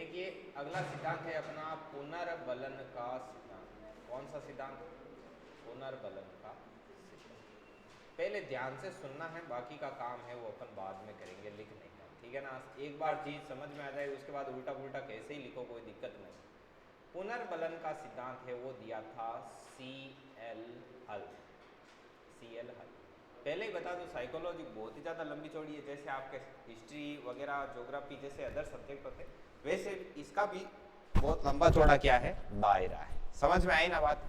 देखिए अगला सिद्धांत है अपना पुनर्बलन का सिद्धांत। कौन सा सिद्धांत? पुनर्बलन का सिद्धांत। पहले ध्यान से सुनना है, बाकी का काम है वो अपन बाद में करेंगे, लिखने का, ठीक है ना। एक बार चीज समझ में आ जाए उसके बाद उल्टा पुल्टा कैसे ही लिखो कोई दिक्कत नहीं। पुनर्बलन का सिद्धांत है वो दिया था CL हल। CL हल पहले ही बता दो, साइकोलॉजी बहुत ही ज़्यादा लंबी चौड़ी है। जैसे आपके हिस्ट्री वगैरह ज्योग्राफी जैसे अदर सब्जेक्ट होते हैं, वैसे इसका भी बहुत लंबा चौड़ा क्या है, दायरा है। समझ में आई ना बात?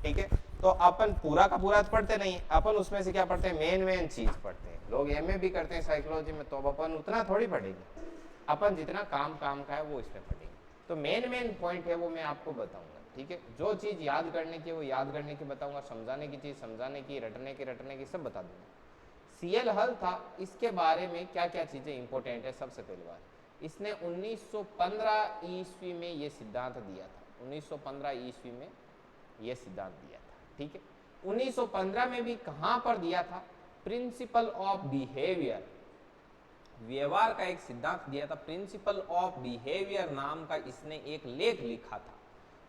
ठीक है, तो अपन पूरा का पूरा पढ़ते नहीं, अपन उसमें से क्या पढ़ते हैं, मेन चीज पढ़ते हैं। लोग MA भी करते हैं साइकोलॉजी में, तो अब अपन उतना थोड़ी पढ़ेंगे, अपन जितना काम का है वो इसमें पढ़ेंगे। तो मेन पॉइंट है वो मैं आपको बताऊंगा, ठीक है। जो चीज याद करने की वो याद करने की बताऊंगा, समझाने की चीज समझाने की, रटने की सब बता दूंगा। CL हल था, इसके बारे में क्या क्या चीजें इंपॉर्टेंट है। सबसे पहली बात, इसने 1915 ईस्वी में ये सिद्धांत दिया था। 1915 ईस्वी में ये सिद्धांत दिया था, ठीक है। 1915 में भी कहां पर दिया था, प्रिंसिपल ऑफ बिहेवियर, व्यवहार का एक सिद्धांत दिया था। प्रिंसिपल ऑफ बिहेवियर नाम का इसने एक लेख लिखा था,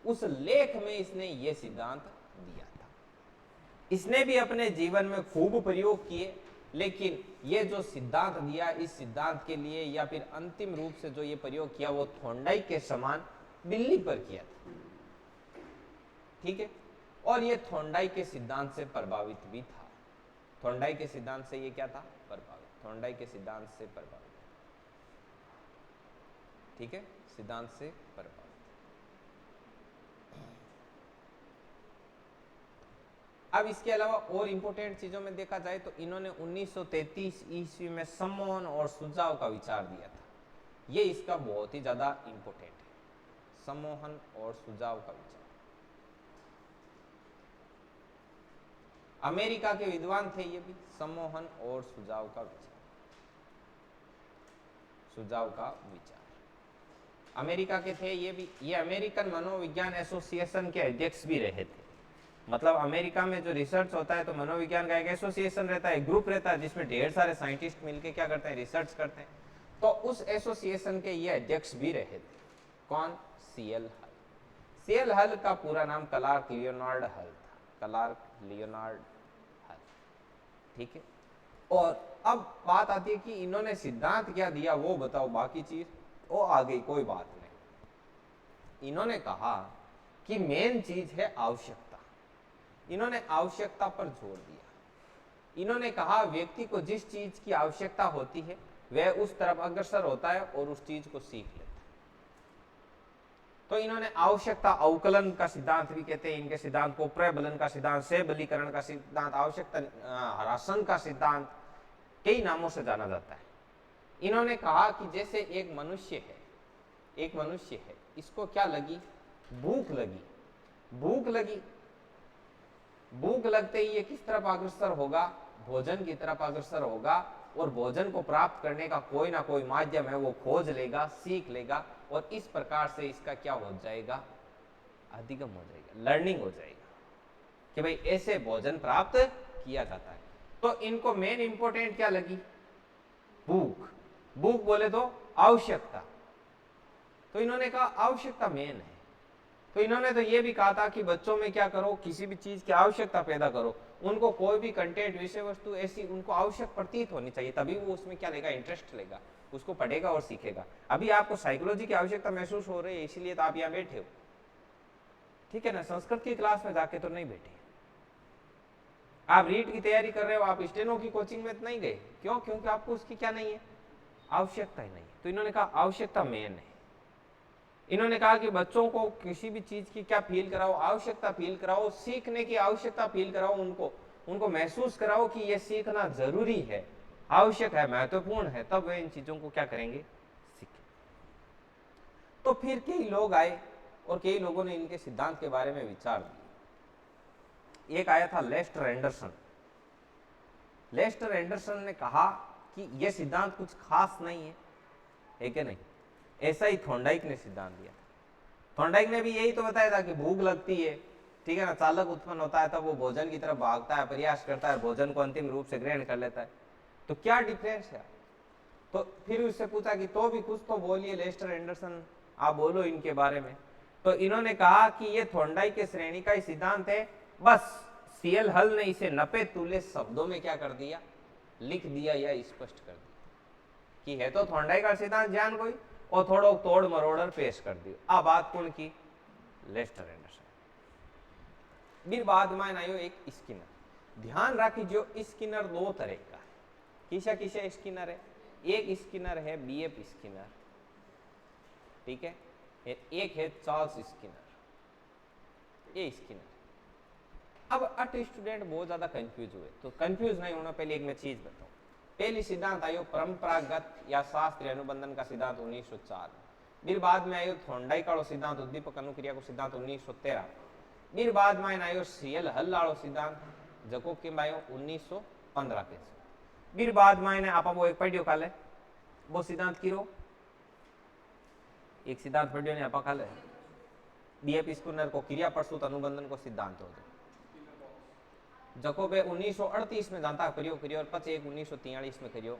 उस लेख में इसने ये सिद्धांत दिया था। इसने भी अपने जीवन में खूब प्रयोग किए, लेकिन ये जो सिद्धांत दिया, इस सिद्धांत के लिए या फिर अंतिम रूप से जो ये प्रयोग किया वो थॉर्नडाइक के समान बिल्ली पर किया था, ठीक है। और ये थॉर्नडाइक के सिद्धांत से प्रभावित भी था। थॉर्नडाइक के सिद्धांत से ये क्या था, प्रभावित। थॉर्नडाइक के सिद्धांत से प्रभावित, ठीक है, सिद्धांत से प्रभावित। अब इसके अलावा और इंपॉर्टेंट चीजों में देखा जाए तो इन्होंने 1933 ईस्वी में सम्मोहन और सुझाव का विचार दिया था। ये इसका बहुत ही ज्यादा इंपॉर्टेंट है, सम्मोहन और सुझाव का विचार। अमेरिका के विद्वान थे ये भी, सम्मोहन और सुझाव का विचार, सुझाव का विचार। अमेरिका के थे ये भी। ये अमेरिकन मनोविज्ञान एसोसिएशन के अध्यक्ष भी रहे थे। मतलब अमेरिका में जो रिसर्च होता है तो मनोविज्ञान का एक एसोसिएशन रहता है, ग्रुप रहता है, जिसमें ढेर सारे साइंटिस्ट मिलके क्या करते हैं, रिसर्च करते हैं। तो उस एसोसिएशन के ये अध्यक्ष भी रहे थे। कौन? CL हल। CL हल का पूरा नाम क्लार्क लियोनार्ड हल था, क्लार्क लियोनार्ड हल, ठीक है। और अब बात आती है कि इन्होंने सिद्धांत क्या दिया वो बताओ, बाकी चीज वो आ गई, कोई बात नहीं। इन्होंने कहा कि मेन चीज है आवश्यकता। इन्होंने आवश्यकता पर जोर दिया। इन्होंने कहा व्यक्ति को जिस चीज की आवश्यकता होती है वह उस तरफ अग्रसर होता है और उस चीज को सीख लेता है। तो इन्होंने आवश्यकता अवकलन का सिद्धांत भी कहते हैं इनके सिद्धांत को, प्रबलन का सिद्धांत, सबलीकरण का सिद्धांत, आवश्यकता ह्रासन का सिद्धांत, कई नामों से जाना जाता है। इन्होंने कहा कि जैसे एक मनुष्य है, एक मनुष्य है, इसको क्या लगी, भूख लगी। भूख लगी, भूख लगते ही ये किस तरफ अग्रसर होगा, भोजन की तरफ अग्रसर होगा, और भोजन को प्राप्त करने का कोई ना कोई माध्यम है वो खोज लेगा, सीख लेगा, और इस प्रकार से इसका क्या हो जाएगा, अधिगम हो जाएगा, लर्निंग हो जाएगा कि भाई ऐसे भोजन प्राप्त किया जाता है। तो इनको मेन इंपॉर्टेंट क्या लगी, भूख। भूख बोले तो आवश्यकता, तो इन्होंने कहा आवश्यकता मेन है। तो इन्होंने तो ये भी कहा था कि बच्चों में क्या करो, किसी भी चीज की आवश्यकता पैदा करो, उनको कोई भी कंटेंट, विषय वस्तु ऐसी उनको आवश्यक प्रतीत होनी चाहिए, तभी वो उसमें क्या लेगा, इंटरेस्ट लेगा, उसको पढ़ेगा और सीखेगा। अभी आपको साइकोलॉजी की आवश्यकता महसूस हो रही है, इसीलिए तो आप यहाँ बैठे हो, ठीक है ना। संस्कृत की क्लास में जाके तो नहीं बैठे, आप रीट की तैयारी कर रहे हो, आप स्टेनो की कोचिंग में तो नहीं गए, क्यों? क्योंकि आपको उसकी क्या नहीं है, आवश्यकता ही नहीं। तो इन्होंने कहा आवश्यकता मेन है। इन्होंने कहा कि बच्चों को किसी भी चीज की क्या फील कराओ, आवश्यकता फील कराओ, सीखने की आवश्यकता फील कराओ, उनको महसूस कराओ कि यह सीखना जरूरी है, आवश्यक है, महत्वपूर्ण है, तब वे इन चीजों को क्या करेंगे, सीखें। तो फिर कई लोग आए और कई लोगों ने इनके सिद्धांत के बारे में विचार दिए। एक आया था लेस्टर एंडरसन। लेस्टर एंडरसन ने कहा कि यह सिद्धांत कुछ खास नहीं है कि नहीं। ऐसा ही थॉर्नडाइक ने सिद्धांत दिया। थॉर्नडाइक ने भी यही तो बताया था कि भूख लगती है, ठीक है ना, चालक उत्पन्न होता है, तब वो भोजन की तरफ भागता है, प्रयास करता है, भोजन को अंतिम रूप से ग्रहण कर लेता है। तो क्या डिफरेंस है? तो फिर उससे पूछा कि तो भी कुछ तो बोलिए लेस्टर एंडरसन, आप बोलो इनके बारे में। तो इन्होंने कहा कि ये थॉर्नडाइक के श्रेणी का ही सिद्धांत है। बस सीएल हल ने इसे नपे तुले शब्दों में क्या कर दिया, लिख दिया या स्पष्ट कर दिया कि है तो थॉर्नडाइक का सिद्धांत जान कोई, और थोड़ो तोड़ मरोड़ पेश कर दियो। आ बात कौन की, लेस्टर एंडरसन। फिर बाद में आयो एक स्किनर। ध्यान राखीजो स्किनर दो तरह का है। किसा किसा स्किनर है, एक स्किनर है बीएफ स्किनर, ठीक है, एक है चार्ल्स स्किनर। ये स्किनर। अब अट स्टूडेंट बहुत ज्यादा कंफ्यूज हुए, तो कंफ्यूज नहीं होना, पहले एक मैं चीज बताऊं। पहली सिद्धांत आयो परंपरागत या शास्त्रीय अनुबंधन का सिद्धांत 1904। फिर बाद में आयो थॉर्नडाइक वालों सिद्धांत उद्दीपक अनुक्रिया को सिद्धांत 1913। फिर बाद में आयो सीएल हल वालों सिद्धांत जको के आयो 1915 के। फिर बाद में आप वो एक पढ़ियो काले वो सिद्धांत कीरो, एक सिद्धांत पढ़ियो ने आप काले बीएफ स्किनर को क्रिया प्रस्तुत अनुबंधन को सिद्धांत हो जको बे 1938 में जानता करियो और પછી एक 1943 में करियो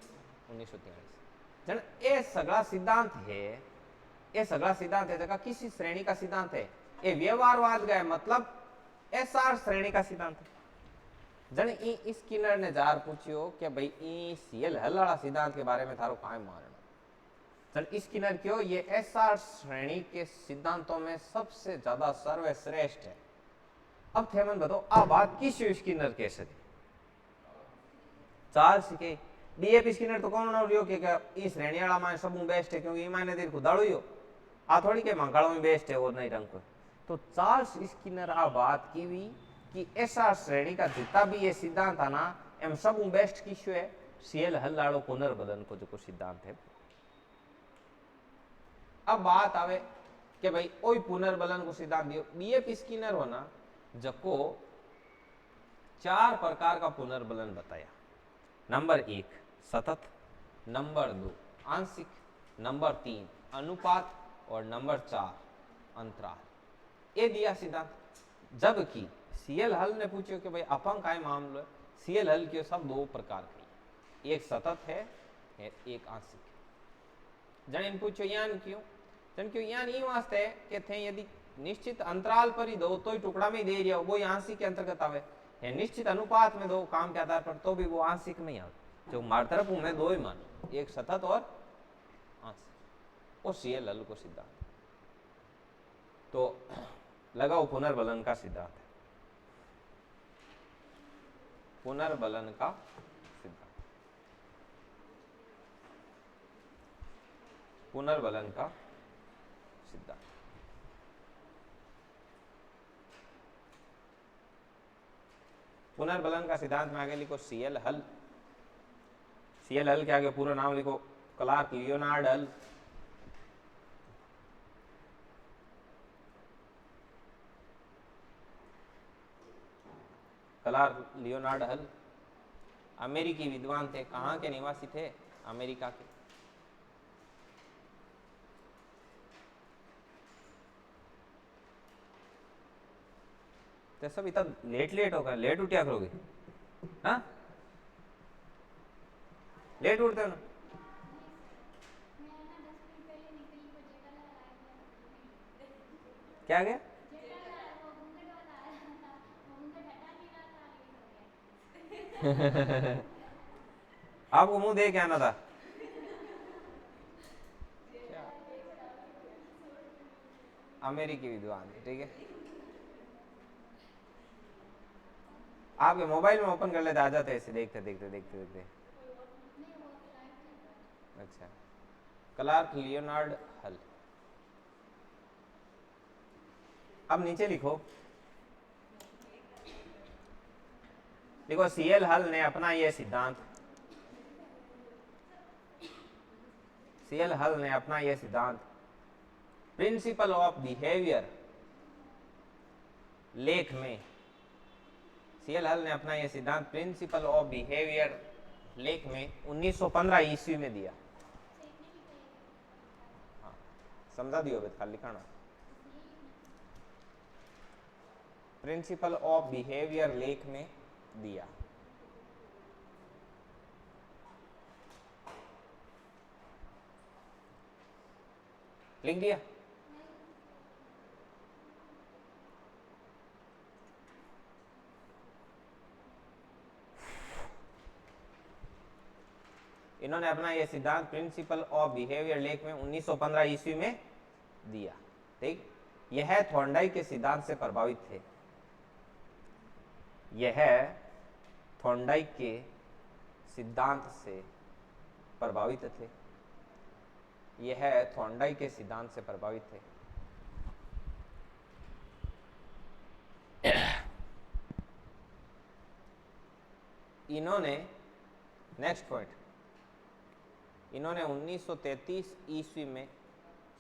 1943 जन ए सगला सिद्धांत है, ये सगला सिद्धांत है जगह किसी श्रेणी का सिद्धांत है, ये व्यवहारवाद गए मतलब एसआर श्रेणी का सिद्धांत है। जन ई स्किनर ने जार पूछियो कि भाई ई सीएल हल वाला सिद्धांत के बारे में थारो काय मानना। जन स्किनर क्यों, ये एसआर श्रेणी के सिद्धांतों में सबसे ज्यादा सर्वश्रेष्ठ है। अब थे मन बताओ आ बात किस स्किनर कह सके, चार्ल्स के बीएफ स्किनर तो कौन ना लियो कि ई श्रेणी वाला में सब बेस्ट है क्योंकि ईमाने देर खुदाड़ो यो आ थोड़ी के मंगाड़ो में बेस्ट है और नहीं रंग को। तो चार्ल्स स्किनर आ बात की हुई कि ऐसा श्रेणी का जितना भी ये सिद्धांत था ना एम सब बेस्ट किसो है सीएल हल वालो पुनर्बलन को जो सिद्धांत है। अब बात आवे कि भाई ओई पुनर्बलन को सिद्धांत दियो बीएफ स्किनर होना जको 4 प्रकार का पुनर्बलन बताया। नंबर 1 सतत, नंबर 2 आंशिक, नंबर 3 अनुपात और नंबर 4 अंतराल। ये दिया सिद्धांत। जबकि सीएल हल ने पूछो कि भाई अपंग काय मामलो है, सीएल हल के सब 2 प्रकार के, एक सतत है एक आंशिक है। जन इन पूछो यान क्यों, जन क्यों यान ई वास्ते है कि थे यदि निश्चित अंतराल पर ही दो तो ही टुकड़ा में दे रहा हो वो आंशिक के अंतर्गत आवे, है निश्चित अनुपात में दो काम के आधार पर तो भी वो आंशिक नहीं आवे। जो मार तरफ हूं मैं दो ही मानो, एक सतत और आंशिक, वो सीएल हल को सिद्धांत। तो लगाओ पुनर्बलन का सिद्धांत है, पुनर्बलन का सिद्धांत, पुनर्बलन का सिद्धांत। पुनर्बलन का सिद्धांत में आगे लिखो सीएल हल। सीएल हल के आगे पूरा नाम लिखो क्लार्क लियोनार्ड हल। क्लार्क लियोनार्ड हल अमेरिकी विद्वान थे। कहां के निवासी थे, अमेरिका के। तो सब इतना लेट होगा, लेट उठिया करोगे, हाँ लेट उठते हो ना। क्या गया आपको मुंह दे के आना था। अमेरिकी विद्वान, ठीक है, आपके मोबाइल में ओपन कर लेते आ जाते ऐसे देखते देखते देखते देखते। अच्छा, क्लार्क लियोनार्ड हल। अब नीचे लिखो, देखो सीएल हल ने अपना यह सिद्धांत, सीएल हल ने अपना यह सिद्धांत प्रिंसिपल ऑफ बिहेवियर लेख में, सीएल हल ने अपना यह सिद्धांत प्रिंसिपल ऑफ बिहेवियर लेख में 1915 ईस्वी में दिया। हाँ समझा दियो खाली लिखाना, प्रिंसिपल ऑफ बिहेवियर लेख में दिया। लिख दिया। इन्होंने अपना ये सिद्धांत प्रिंसिपल ऑफ बिहेवियर लेख में 1915 ईस्वी में दिया। ठीक, यह थॉर्नडाइक के सिद्धांत से प्रभावित थे। यह थॉर्नडाइक के सिद्धांत से प्रभावित थे। यह थॉर्नडाइक के सिद्धांत से प्रभावित थे। इन्होंने नेक्स्ट पॉइंट, इन्होंने 1933 ईस्वी में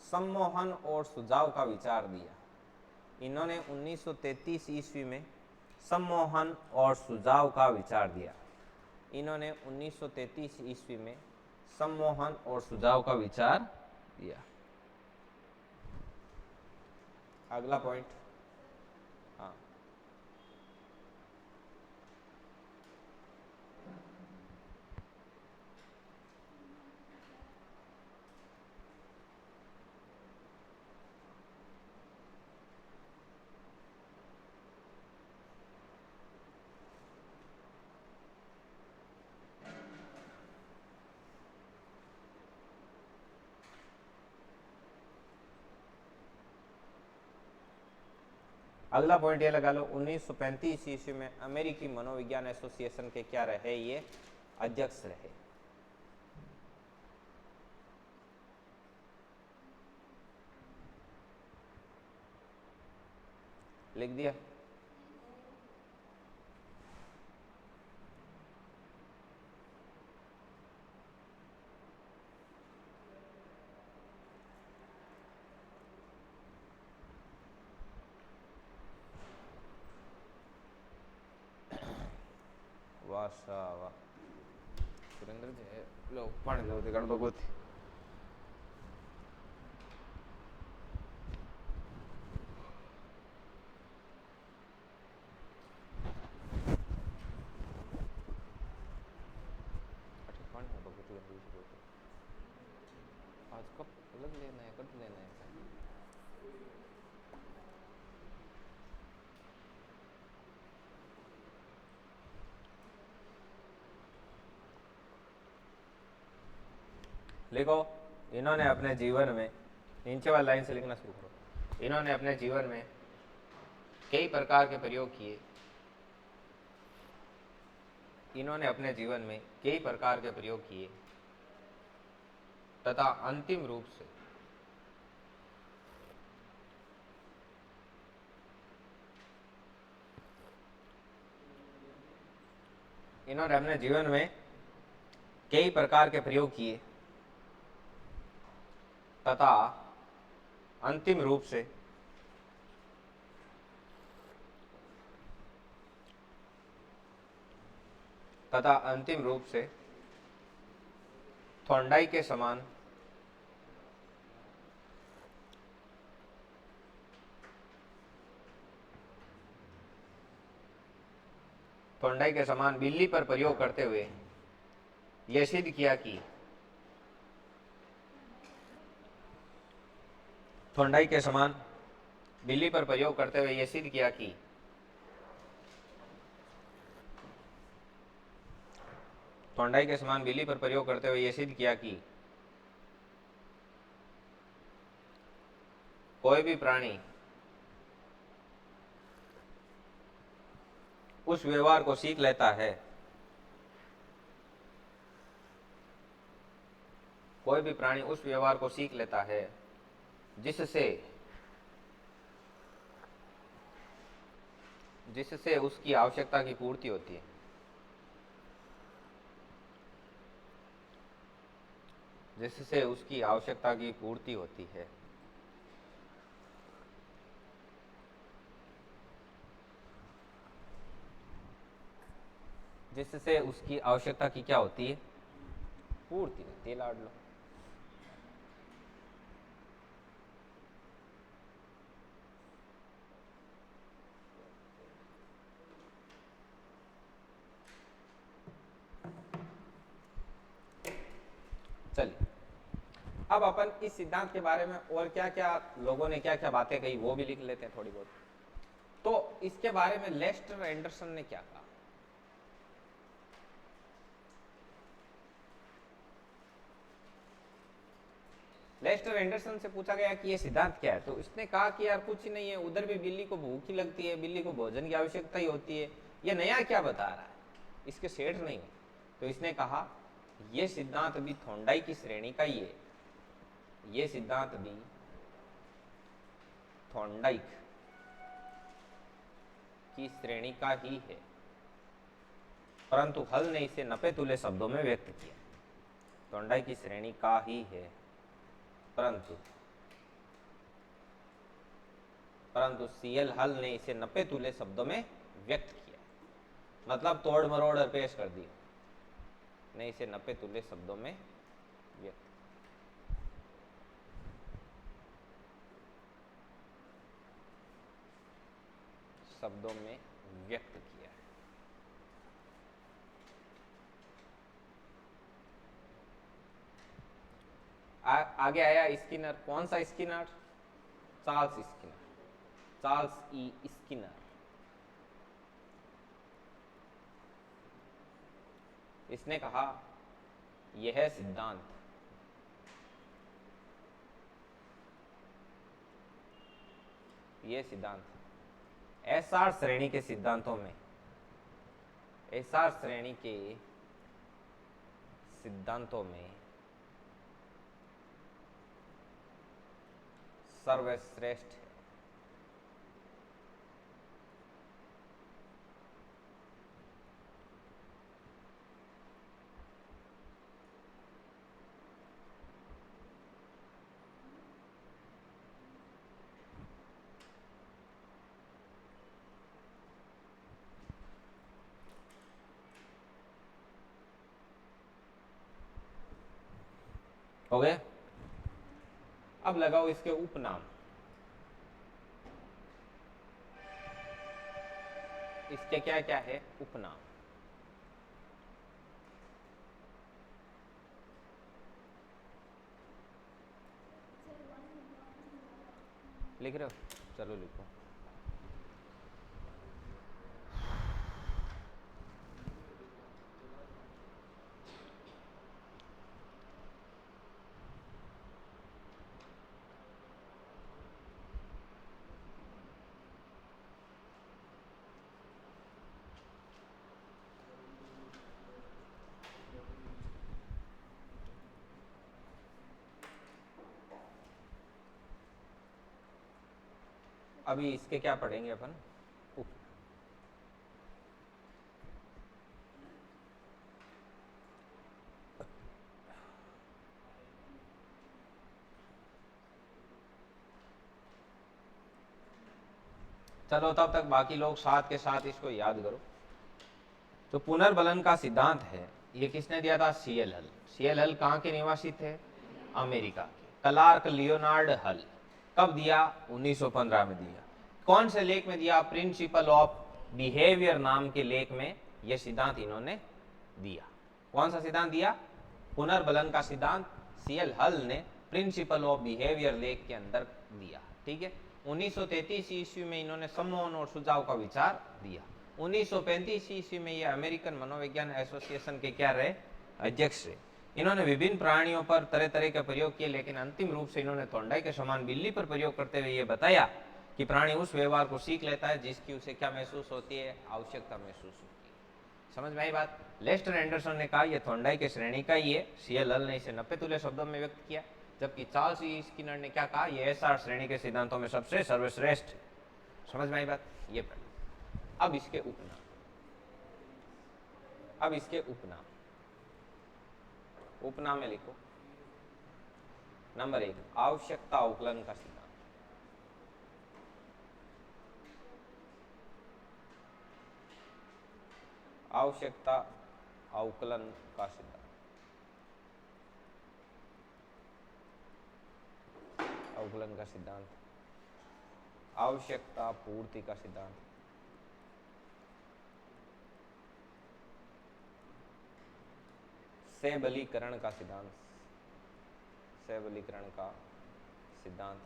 सम्मोहन और सुझाव का विचार दिया। इन्होंने 1933 ईस्वी में सम्मोहन और सुझाव का विचार दिया। इन्होंने 1933 ईस्वी में सम्मोहन और सुझाव का विचार दिया। अगला पॉइंट, हाँ, अगला पॉइंट ये लगा लो, 1935 ईस्वी में अमेरिकी मनोविज्ञान एसोसिएशन के क्या रहे, ये अध्यक्ष रहे। लिख दिया। वाह वाह, सुरेंद्र जी लो पानी लो दिखा दो गोती। आज कब अलग लेना है, कब लेना है? लिखो, इन्होंने अपने जीवन में, नीचे वाली लाइन से लिखना शुरू करो। इन्होंने अपने जीवन में कई प्रकार के प्रयोग किए। इन्होंने अपने जीवन में कई प्रकार के प्रयोग किए तथा अंतिम रूप से इन्होंने अपने जीवन में कई प्रकार के प्रयोग किए तथा अंतिम रूप से थॉर्नडाइक के समान बिल्ली पर प्रयोग करते हुए यह सिद्ध किया कि थॉर्नडाइक के समान बिल्ली पर प्रयोग करते हुए यह सिद्ध किया कि थॉर्नडाइक के समान बिल्ली पर प्रयोग करते हुए यह सिद्ध किया कि कोई भी प्राणी उस व्यवहार को सीख लेता है, कोई भी प्राणी उस व्यवहार को सीख लेता है जिससे उसकी आवश्यकता की पूर्ति होती है। जिससे उसकी आवश्यकता की पूर्ति होती है। जिससे उसकी आवश्यकता की क्या होती है? पूर्ति होती है। लाड लो। चलिए, अब अपन इस सिद्धांत के बारे में और क्या क्या लोगों ने क्या क्या बातें कही वो भी लिख लेते हैं थोड़ी बहुत। तो इसके बारे में लेस्टर एंडरसन ने क्या कहा? लेस्टर एंडरसन से पूछा गया कि ये सिद्धांत क्या है, तो इसने कहा कि यार कुछ ही नहीं है, उधर भी बिल्ली को भूख ही लगती है, बिल्ली को भोजन की आवश्यकता ही होती है, ये नया क्या बता रहा है, इसके सेठ नहीं है। तो इसने कहा ये सिद्धांत भी थोंडाई की श्रेणी का ही है, ये सिद्धांत भी थोंडाइक की श्रेणी का ही है, परंतु हल ने इसे नपे तुले शब्दों में व्यक्त किया। थोंडाइक की श्रेणी का ही है, परंतु सीएल हल ने इसे नपे तुले शब्दों में व्यक्त किया, मतलब तोड़ मरोड़ और पेश कर दिया, ने इसे नपे तुले शब्दों में व्यक्त। शब्दों में व्यक्त किया है। आगे आया स्किनर। कौन सा Skinner? Charles Skinner, Charles E Skinner. इसने कहा यह सिद्धांत एसआर श्रेणी के सिद्धांतों में, एसआर श्रेणी के सिद्धांतों में सर्वश्रेष्ठ है। हो गए? अब लगाओ इसके उपनाम। इसके क्या क्या है उपनाम? लिख रहे हो? चलो लिखो। अभी इसके क्या पढ़ेंगे अपन? चलो तब तक बाकी लोग साथ के साथ इसको याद करो। तो पुनर्बलन का सिद्धांत है, ये किसने दिया था? सीएल हल। सीएल हल कहाँ के निवासी थे? अमेरिका के। क्लार्क लियोनार्ड हल। कब दिया? 1915 में दिया। कौन से लेख में दिया? प्रिंसिपल ऑफ बिहेवियर नाम के लेख में यह सिद्धांत इन्होंने दिया। कौन सा सिद्धांत दिया? पुनर्बलन का सिद्धांत सीएल हल ने प्रिंसिपल ऑफ बिहेवियर लेख के अंदर दिया। ठीक है। 1933 ईस्वी में इन्होंने सम्मोहन और सुझाव का विचार दिया। 1935 ईस्वी में ये अमेरिकन मनोविज्ञान एसोसिएशन के क्या रहे? अध्यक्ष रहे। इन्होंने विभिन्न प्राणियों पर तरह तरह के प्रयोग किए, लेकिन अंतिम रूप से इन्होंने थोंडाई के समान बिल्ली पर प्रयोग करते हुए ये बताया कि प्राणी उस व्यवहार को सीख लेता है जिसकी उसे क्या महसूस होती है? आवश्यकता महसूस होती है। समझ में आई बात? लेस्टर एंडरसन ने कहा यह थोंडाई के श्रेणी का ही है, सीएल हल ने इसे नपे तुले शब्दों में व्यक्त किया, जबकि चार्ल्स ई स्किनर ने क्या कहा? यह एसआर श्रेणी के सिद्धांतों में सबसे सर्वश्रेष्ठ। समझ में आई बात? ये पढ़। अब इसके उपनाम, अब इसके उपनाम, उपनाम में लिखो। नंबर 1, आवश्यकता अवकलन का सिद्धांत। आवश्यकता अवकलन का सिद्धांत। अवकलन का सिद्धांत। आवश्यकता पूर्ति का सिद्धांत। सबलीकरण का सिद्धांत। सबलीकरण का सिद्धांत।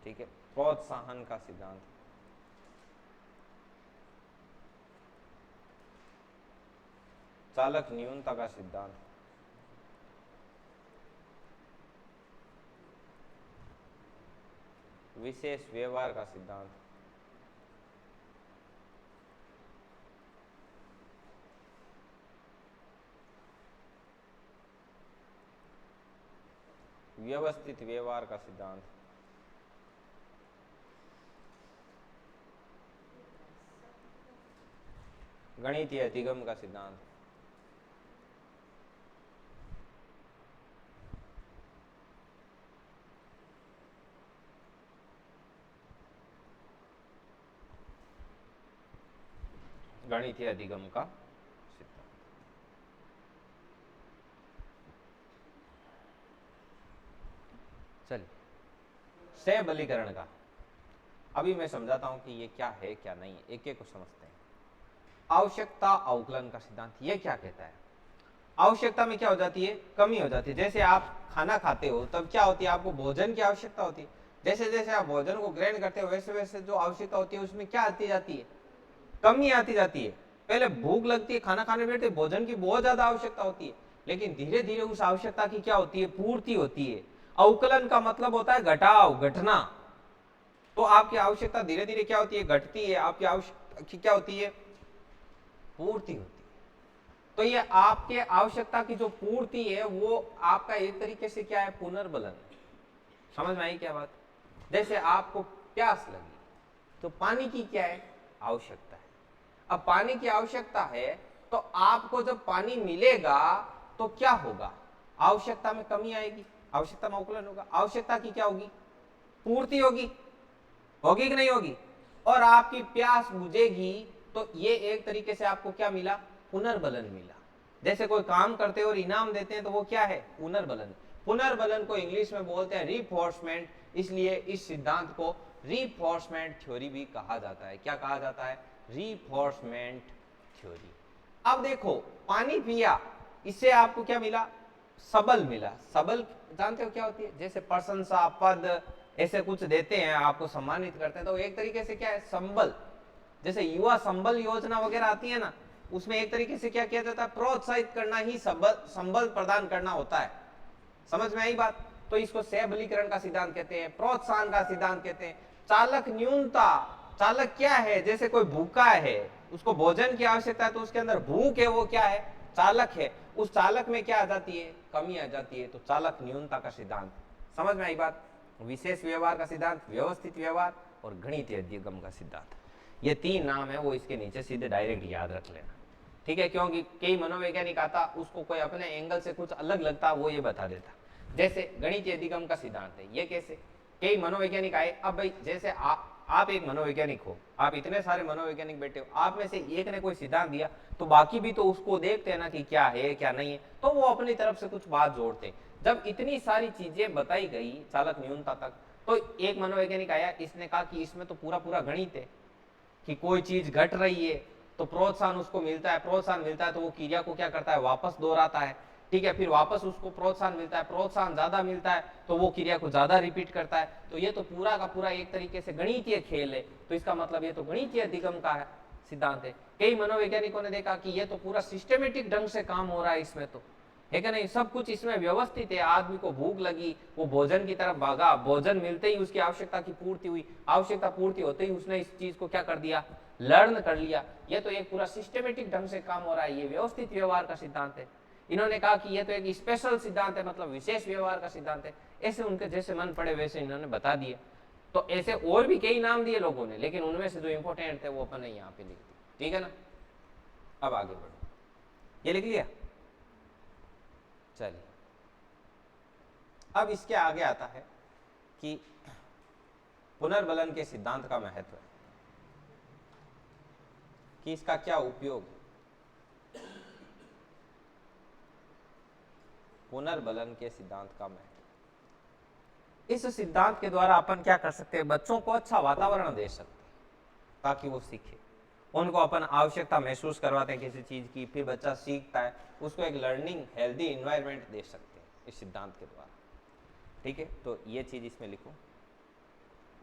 ठीक है। प्रोत्साहन का सिद्धांत। चालक न्यूनता का सिद्धांत। विशेष व्यवहार का सिद्धांत। व्यवस्थित व्यवहार का सिद्धांत। गणितीय अधिगम का सिद्धांत। गणितीय अधिगम का सिद्धांत। चलिए, सहबलीकरण का अभी मैं समझाता हूं कि ये क्या है क्या नहीं है, एक एक को समझते हैं। आवश्यकता अवकलन का सिद्धांत ये क्या कहता है? आवश्यकता में क्या हो जाती है? कमी हो जाती है। जैसे आप खाना खाते हो तब क्या होती है? आपको भोजन की आवश्यकता होती है। जैसे जैसे आप भोजन को ग्रहण करते हो वैसे वैसे जो आवश्यकता होती है उसमें क्या आती जाती है? कमी आती जाती है। पहले भूख लगती है, खाना खाने बैठे भोजन की बहुत ज्यादा आवश्यकता होती है, लेकिन धीरे धीरे उस आवश्यकता की क्या होती है? पूर्ति होती है। अवकलन का मतलब होता है घटाव, घटना। तो आपकी आवश्यकता धीरे धीरे क्या होती है? घटती है। आपकी आवश्यकता की क्या होती है? पूर्ति होती है। तो ये आपके आवश्यकता की जो पूर्ति है वो आपका एक तरीके से क्या है? पुनर्बलन। समझ में आई क्या बात? जैसे आपको प्यास लगी तो पानी की क्या है? आवश्यकता है। अब पानी की आवश्यकता है तो आपको जब पानी मिलेगा तो क्या होगा? आवश्यकता में कमी आएगी, आवश्यकता में अवकलन होगा, आवश्यकता की क्या होगी? पूर्ति होगी। होगी कि नहीं होगी? और आपकी प्यास बुझेगी तो ये एक तरीके से आपको क्या मिला? पुनर्बलन मिला। जैसे कोई काम करते हैं और इनाम देते हैं तो वो क्या है? पुनर्बलन। पुनर्बलन को इंग्लिश में बोलते हैं रिफोर्समेंट, इसलिए इस सिद्धांत को रिफोर्समेंट थ्योरी भी कहा जाता है। क्या कहा जाता है? Reinforcement theory. अब देखो, पानी पिया, इससे आपको क्या मिला? सबल मिला। सबल जानते हो क्या होती है? जैसे प्रशंसा, पद ऐसे कुछ देते हैं, आपको सम्मानित करते हैं, तो एक तरीके से क्या है? संबल। जैसे युवा संबल योजना वगैरह आती है ना, उसमें एक तरीके से क्या किया जाता है? प्रोत्साहित करना ही संबल प्रदान करना होता है। समझ में आई बात? तो इसको सहबलीकरण का सिद्धांत कहते हैं, प्रोत्साहन का सिद्धांत कहते हैं। चालक न्यूनता, चालक क्या है? जैसे कोई भूखा है, उसको भोजन की आवश्यकता है, तो उसके अंदर भूख है, वो क्या है? चालक है। उस चालक में क्या आ जाती है? कमी आ जाती है। तो चालक न्यूनता का सिद्धांत। समझ में आई बात? विशेष व्यवहार का सिद्धांत, व्यवस्थित व्यवहार और गणितीय अधिगम का सिद्धांत। ये तीन नाम है, वो इसके नीचे सीधे डायरेक्ट याद रख लेना, ठीक है? क्योंकि कई मनोवैज्ञानिक आता, उसको कोई अपने एंगल से कुछ अलग लगता, वो ये बता देता। जैसे गणितीय अधिगम का सिद्धांत है, ये कैसे? कई मनोवैज्ञानिक आए। अब भाई जैसे आप एक मनोवैज्ञानिक हो, आप इतने सारे मनोवैज्ञानिक बैठे हो, आप में से एक ने कोई सिद्धांत दिया तो बाकी भी तो उसको देखते हैं ना कि क्या है क्या नहीं है, तो वो अपनी तरफ से कुछ बात जोड़ते हैं। जब इतनी सारी चीजें बताई गई चालक न्यूनता तक, तो एक मनोवैज्ञानिक आया, इसने कहा कि इसमें तो पूरा पूरा गणित है कि कोई चीज घट रही है तो प्रोत्साहन उसको मिलता है, प्रोत्साहन मिलता है तो वो क्रिया को क्या करता है? वापस दोहराता है, ठीक है? फिर वापस उसको प्रोत्साहन मिलता है, प्रोत्साहन ज्यादा मिलता है तो वो क्रिया को ज्यादा रिपीट करता है। तो ये तो पूरा का पूरा एक तरीके से गणितीय खेल है। तो इसका मतलब ये तो गणितीय अधिगम का है सिद्धांत है। कई मनोवैज्ञानिकों ने देखा कि ये तो पूरा सिस्टमेटिक ढंग से काम हो रहा है इसमें, तो है क्या नहीं? सब कुछ इसमें व्यवस्थित है। आदमी को भूख लगी, वो भोजन की तरफ भागा, भोजन मिलते ही उसकी आवश्यकता की पूर्ति हुई, आवश्यकता पूर्ति होते ही उसने इस चीज को क्या कर दिया? लर्न कर लिया। ये तो एक पूरा सिस्टमेटिक ढंग से काम हो रहा है, ये व्यवस्थित व्यवहार का सिद्धांत है। इन्होंने कहा कि ये तो एक स्पेशल सिद्धांत है, मतलब विशेष व्यवहार का सिद्धांत है। ऐसे उनके जैसे मन पड़े वैसे इन्होंने बता दिया। तो ऐसे और भी कई नाम दिए लोगों ने, लेकिन उनमें से जो इंपॉर्टेंट थे वो अपन यहाँ पे लिख दिए, ठीक है ना? अब आगे बढ़ो, ये लिख लिया? चलिए, अब इसके आगे आता है कि पुनर्बलन के सिद्धांत का महत्व है, कि इसका क्या उपयोग। पुनर्बलन के सिद्धांत का महत्व, इस सिद्धांत के द्वारा अपन क्या कर सकते हैं? बच्चों को अच्छा वातावरण दे सकते हैं ताकि वो सीखे। उनको अपन आवश्यकता महसूस करवाते हैं किसी चीज की, फिर बच्चा सीखता है, उसको एक लर्निंग हेल्दी इन्वायरमेंट दे सकते हैं इस सिद्धांत के द्वारा, ठीक है? तो ये चीज इसमें लिखो,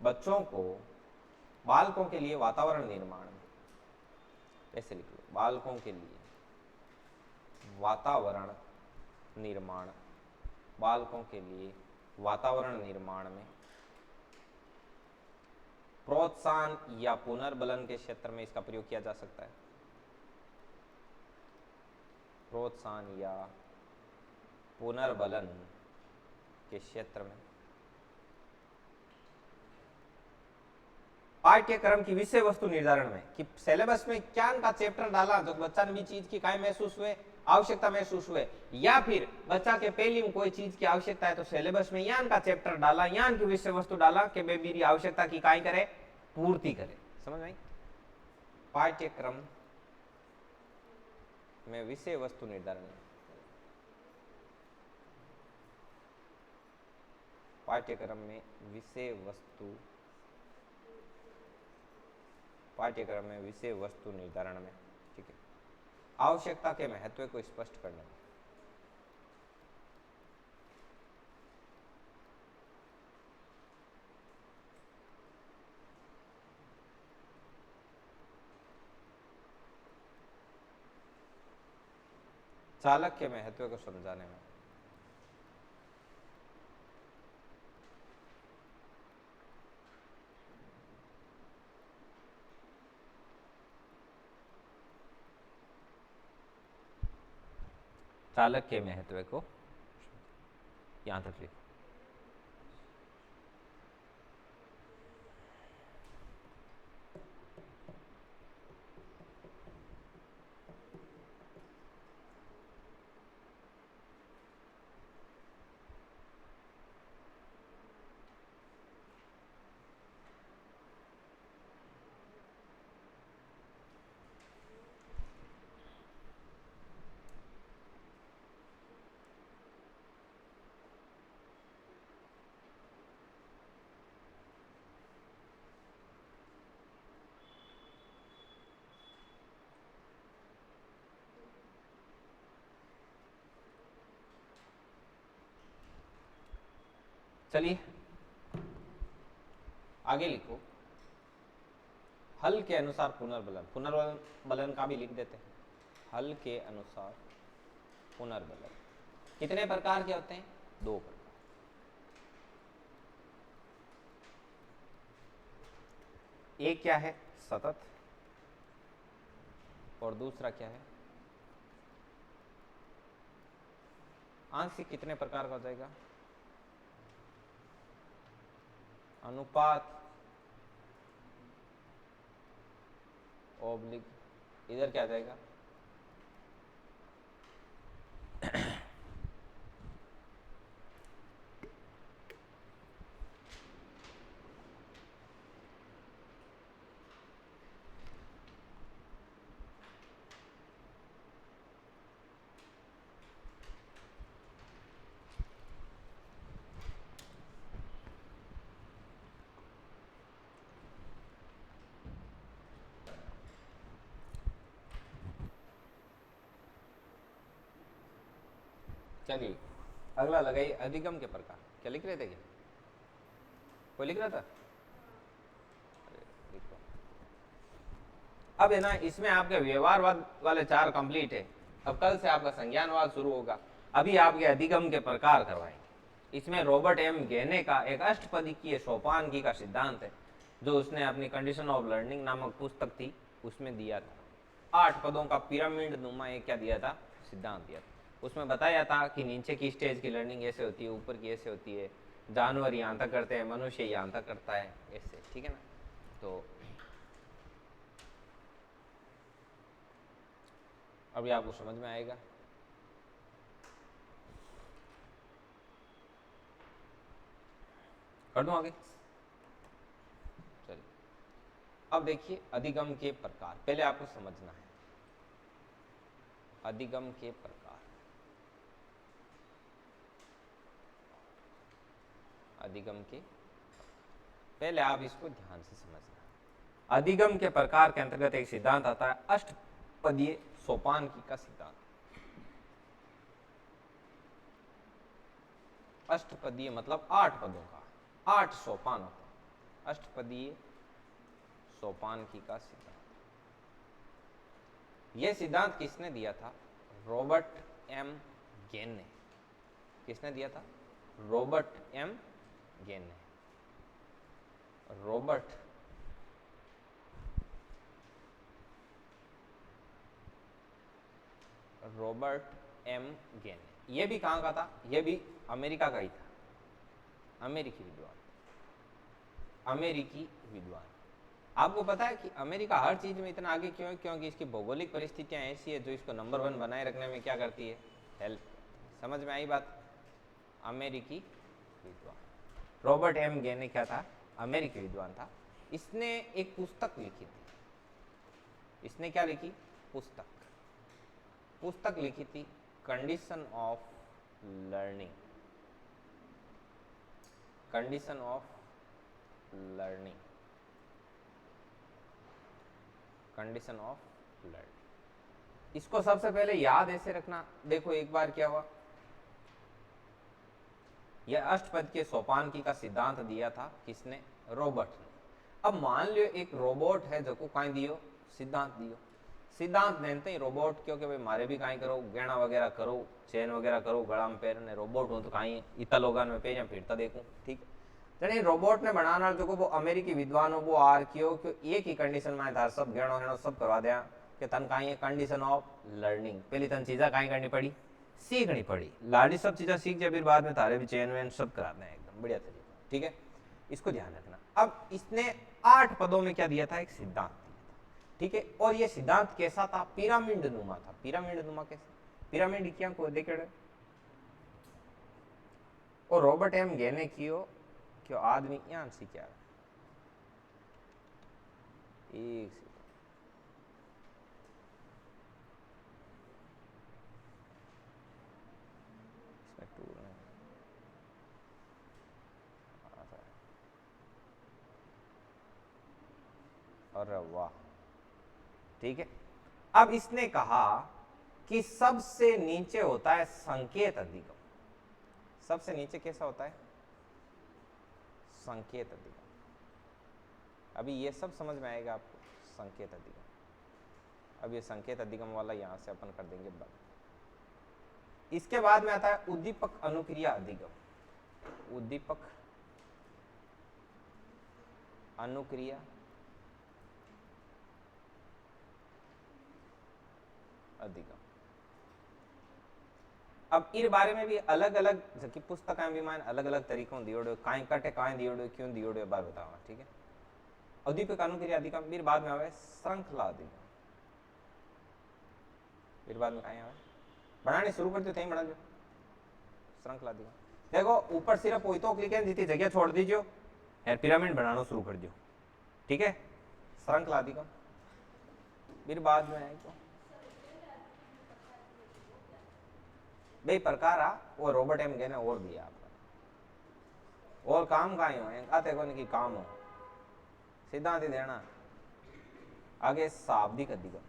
बच्चों को, बालकों के लिए वातावरण निर्माण में, ऐसे लिख लो, बालकों के लिए वातावरण निर्माण, बालकों के लिए वातावरण निर्माण में प्रोत्साहन या पुनर्बलन के क्षेत्र में इसका प्रयोग किया जा सकता है। प्रोत्साहन या पुनर्बलन के क्षेत्र में पाठ्यक्रम की विषय वस्तु निर्धारण में कि सिलेबस में क्या का चैप्टर डाला जो बच्चा ने भी चीज की काय महसूस हुए, आवश्यकता महसूस हुए, या फिर बच्चा के पहली में कोई चीज की आवश्यकता है तो सिलेबस में यान का चैप्टर डाला, यान की विषय वस्तु डाला कि वे मेरी आवश्यकता की काय करे, पूर्ति करे। समझ आई? पाठ्यक्रम में विषय वस्तु निर्धारण, पाठ्यक्रम में विषय वस्तु, पाठ्यक्रम में विषय वस्तु निर्धारण में, ठीक है, आवश्यकता के महत्व को स्पष्ट करने में। चालक के महत्व को समझाने में। चालक के महत्व को यहां तक लिखो। चलिए आगे लिखो। हल के अनुसार पुनर्बलन, पुनर्बलन का भी लिख देते हैं। हल के अनुसार पुनर्बलन कितने प्रकार के होते हैं? 2 प्रकार। एक क्या है? सतत, और दूसरा क्या है? आंशिक। कितने प्रकार का हो जाएगा? अनुपात, ओब्लिक, इधर क्या आ जाएगा? चलिए अगला लगाइए, अधिगम के प्रकार। क्या लिख रहे थे? क्या कोई लिख रहा था? लिखो। अब है ना, इसमें आपके व्यवहारवाद वाले 4 कंप्लीट है। अब कल से आपका संज्ञानवाद शुरू होगा। अभी आपके अधिगम के प्रकार करवाएंगे। इसमें रॉबर्ट एम गेने का एक अष्टपदीय सोपानकी का सिद्धांत है, जो उसने अपनी कंडीशन ऑफ लर्निंग नामक पुस्तक थी उसमें दिया था। 8 पदों का पिरामिड नुमा एक क्या दिया था? सिद्धांत दिया था। उसमें बताया था कि नीचे की स्टेज की लर्निंग ऐसे होती है, ऊपर की ऐसे होती है, जानवर यहाँ तक करते हैं, मनुष्य यहाँ तक करता है, ऐसे। ठीक है ना? तो अभी आपको समझ में आएगा। कर दूं आगे? चलिए अब देखिए अधिगम के प्रकार। पहले आपको समझना है अधिगम के प्रकार। अधिगम के पहले आप इसको ध्यान से समझना। अधिगम के प्रकार के अंतर्गत एक सिद्धांत आता है अष्टपदीय सोपानकी का सिद्धांत। अष्टपदीय मतलब 8 पदों का, 8 सोपान होते हैं। अष्टपदीय सोपानकी का सिद्धांत। यह सिद्धांत किसने दिया था? रॉबर्ट एम गेन ने। किसने दिया था? रॉबर्ट एम गेन ने। रॉबर्ट रॉबर्ट एम गेने। ये भी कहाँ का था? ये भी अमेरिका का ही था, अमेरिकी विद्वान, अमेरिकी विद्वान। आपको पता है कि अमेरिका हर चीज में इतना आगे क्यों है? क्योंकि इसकी भौगोलिक परिस्थितियां ऐसी है जो इसको नंबर 1 बनाए रखने में क्या करती है? हेल्प। समझ में आई बात? अमेरिकी विद्वान रॉबर्ट एम गेने क्या था? अमेरिकी विद्वान था। इसने एक पुस्तक लिखी थी। इसने क्या लिखी? पुस्तक। पुस्तक लिखी थी condition of learning, condition of learning, condition of learning. इसको सबसे पहले याद ऐसे रखना। देखो एक बार क्या हुआ, यह अष्टपद के सोपानकी का सिद्धांत दिया था किसने? रॉबर्ट ने। अब मान लियो एक रोबोट है जो को कहीं दियो सिद्धांत दियो, सिद्धांत देते ही रोबोट क्योंकि भाई मारे भी कहीं करो, गहना वगैरह करो, चेन वगैरह करो, गला में पहनने, रोबोट हूँ तो कहीं इतना लोगन में पे फिरता देखूं, ठीक। जने रोबोट ने बनाना जो को वो अमेरिकी विद्वान वो आर कियो कि एक ही कंडीशन में था, सब गहनो गहनो सब करवा दिया कि तन कहीं कंडीशन ऑफ लर्निंग। पहली तन चीज़ा कहीं करनी पड़ी? सीखनी पड़ी। लाड़ी सब चीज़ें सीख जाए फिर बाद में तारे भी चेन वेन सब करा दें एकदम बढ़िया तरीका, ठीक है। इसको ध्यान रखना। अब इसने 8 पदों में क्या दिया था? एक सिद्धांत दिया था, ठीक है। और ये सिद्धांत कैसा था? पिरामिड नुमा था। पिरामिड नुमा कैसे? पिरामिड क्या को देखे और रॉबर्ट एम गेने कियो क्यों आदमी यहाँ सीख्या एक अरे वाह, ठीक है। अब इसने कहा कि सबसे नीचे होता है संकेत अधिगम। सबसे नीचे कैसा होता है? संकेत अधिगम। अभी ये सब समझ में आएगा आपको, संकेत अधिगम। अब ये संकेत अधिगम वाला यहां से अपन कर देंगे बंद। इसके बाद में आता है उद्दीपक अनुक्रिया अधिगम। उद्दीपक अनुक्रिया अधिगम। अब इन बारे में भी अलग अलग जबकि पुस्तकें भी मान अलग अलग तरीकों दियोड़ो, काई कटे काई दियोड़ो, क्यों दियोड़ो बात बतावा, ठीक है। उद्दीपक अनुक्रिया अधिगम फिर बाद में आवे श्रृंखला अधिगम। फिर बाद में कहीं आवे बनाने शुरू करते थे बना दो श्रृंखला अधिगम। देखो ऊपर सिर्फ वही तो क्लिक है जितनी जगह छोड़ दीजिए यार, पिरामिड बनाना शुरू कर दियो, ठीक है। श्रृंखला अधिगम फिर बाद में आएगा बे प्रकार आ वो रॉबर्ट एम गेने और दिया आपको। और काम का ही हो आते को की काम हो सिद्धांत ही देना। आगे शाब्दिक अधिगम।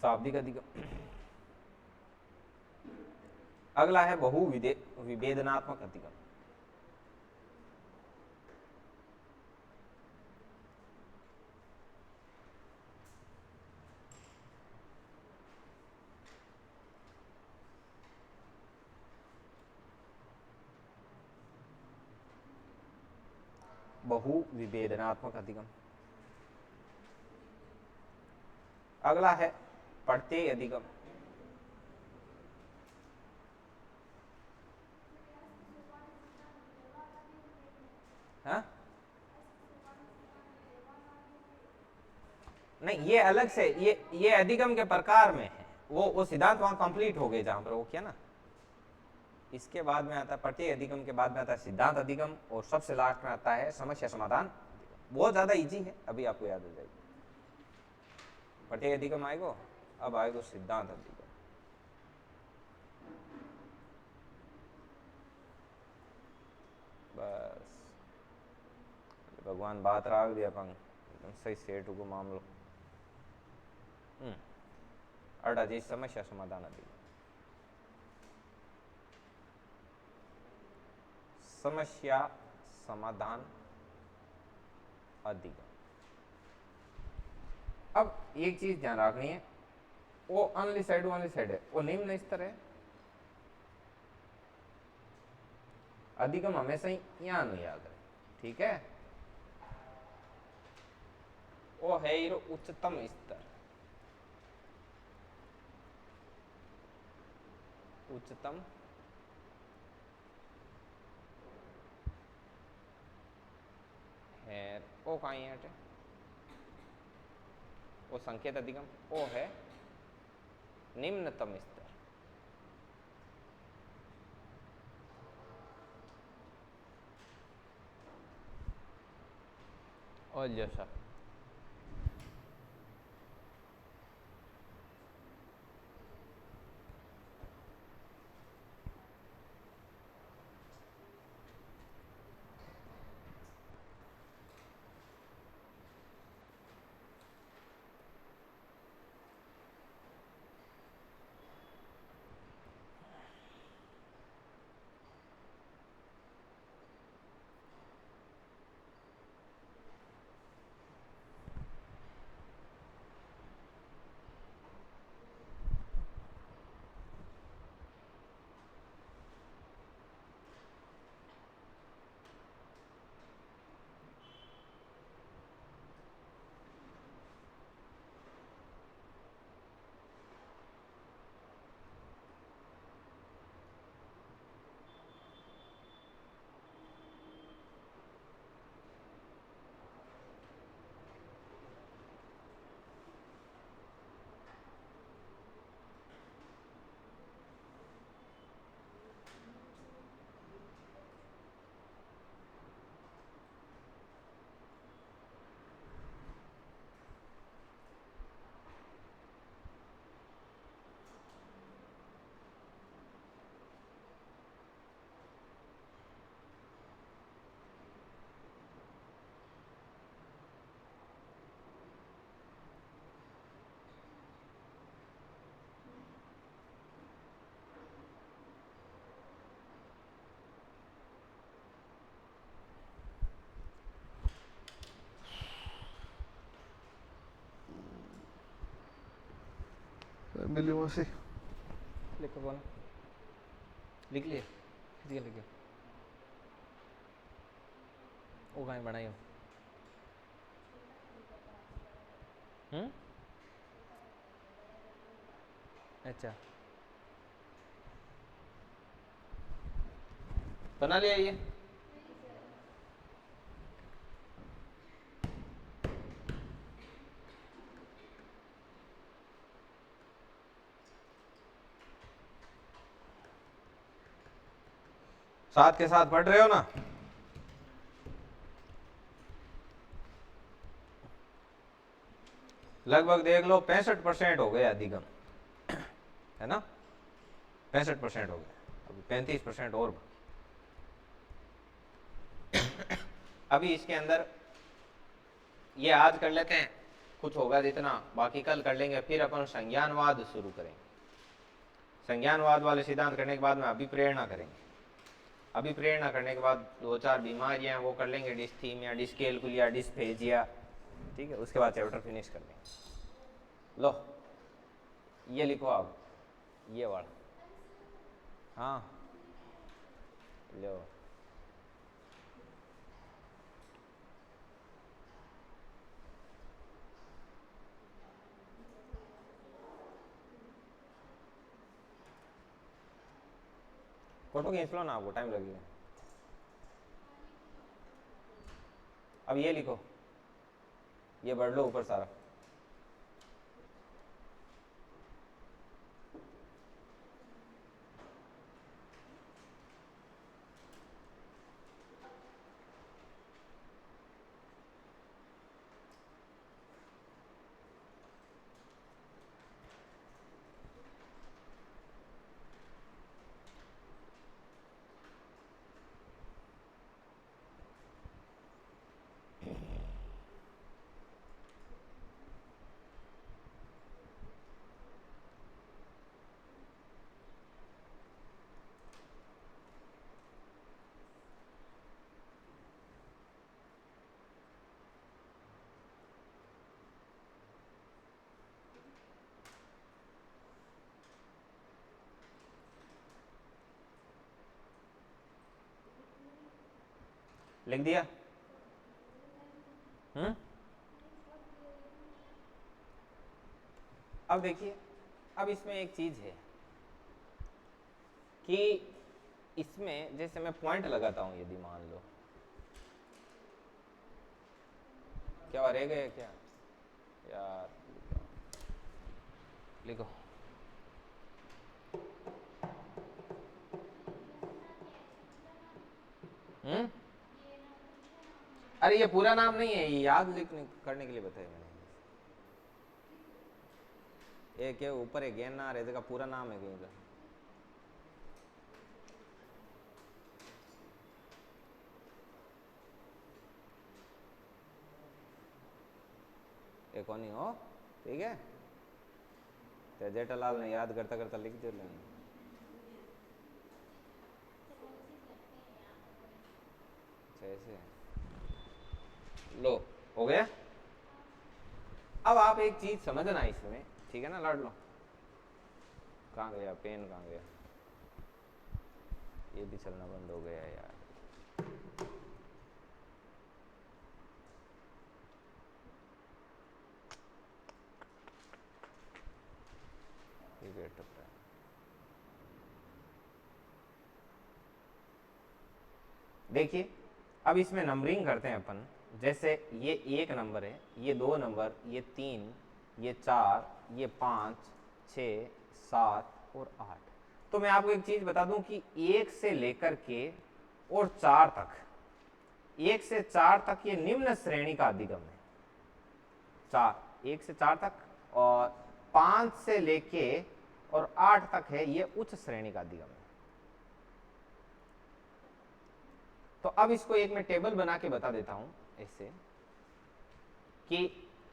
शाब्दिक अधिगम। अगला है बहु विभेदनात्मक अधिगम। बहु विभेदनात्मक अधिगम। अगला है प्रत्यय अधिगम। हाँ? नहीं ये अलग से ये अधिगम के प्रकार में है। वो सिद्धांत वहां कंप्लीट हो गए जहां पर वो किया ना। इसके बाद में आता है प्रत्यय अधिगम के बाद में आता है सिद्धांत अधिगम और सबसे लास्ट में आता है समस्या समाधान। बहुत ज्यादा इजी है, अभी आपको याद हो जाएगी। प्रत्यय अधिगम आएगा, अब आएगा सिद्धांत अधिगम। बस भगवान बात राख दिया पंग एकदम सही सेट को मामलो। अड़ा जी समस्या समाधान अधिगम। समस्या समाधान अधिगम। अब एक चीज ध्यान रखनी है, वो ओनली साइड है, वो निम्न स्तर है। अधिगम हमेशा यहाँ याद है, ठीक है। वो है हीरो उच्चतम स्तर, उच्चतम है। ओ कहीं है, वो संकेत अधिगम, वो है निम्नतम स्तर। और जैसा मिली मौसी लिखो बोलो, लिख लिए, लिखिए। वो कहीं बनाई हो? अच्छा, बना लिया ये। साथ के साथ पढ़ रहे हो ना? लगभग देख लो 65% हो गए अधिगम, है ना? 65% हो गए, अभी 35% और। अभी इसके अंदर ये आज कर लेते हैं, कुछ होगा जितना, बाकी कल कर लेंगे। फिर अपन संज्ञानवाद शुरू करेंगे। संज्ञानवाद वाले सिद्धांत करने के बाद में अभिप्रेरणा करेंगे। अभिप्रेरणा करने के बाद 2-4 बीमारियां वो कर लेंगे, डिस्थीमिया, डिस्कैल्कुलिया, डिस्फेजिया, ठीक है। उसके बाद चैप्टर फिनिश कर देंगे। लो ये लिखो आप, ये वाला, हाँ लो। फोटो खींच लो ना, आपको टाइम लगेगा। अब ये लिखो, ये बढ़ लो ऊपर सारा। लिख दिया? अब देखिए, अब इसमें एक चीज है कि इसमें जैसे मैं पॉइंट लगाता हूं, यदि मान लो, क्या रह गए क्या यार, लिखो। अरे ये पूरा नाम नहीं है, ये याद लिखने करने के लिए बताया मैंने। ये क्या ऊपर है गेनार है, इसका पूरा नाम है कहीं का। ये कौन ही हो, ठीक है। तो जेठालाल ने याद करता करता लिख दिया लेंगे। ऐसे लो, हो गया। अब आप एक चीज समझना इसमें, ठीक है ना, लड़ लो। कहाँ गया पेन, कहाँ गया? ये भी चलना बंद हो गया यार। देखिए, अब इसमें नंबरिंग करते हैं अपन। जैसे ये 1 नंबर है, ये 2 नंबर, ये 3, ये 4, ये 5, 6, 7 और 8। तो मैं आपको एक चीज बता दूं कि 1 से लेकर के और 4 तक, 1 से 4 तक ये निम्न श्रेणी का अधिगम है। 1 से 4 तक, और 5 से लेके और 8 तक है ये उच्च श्रेणी का अधिगम है। तो अब इसको एक मैं टेबल बना के बता देता हूं ऐसे कि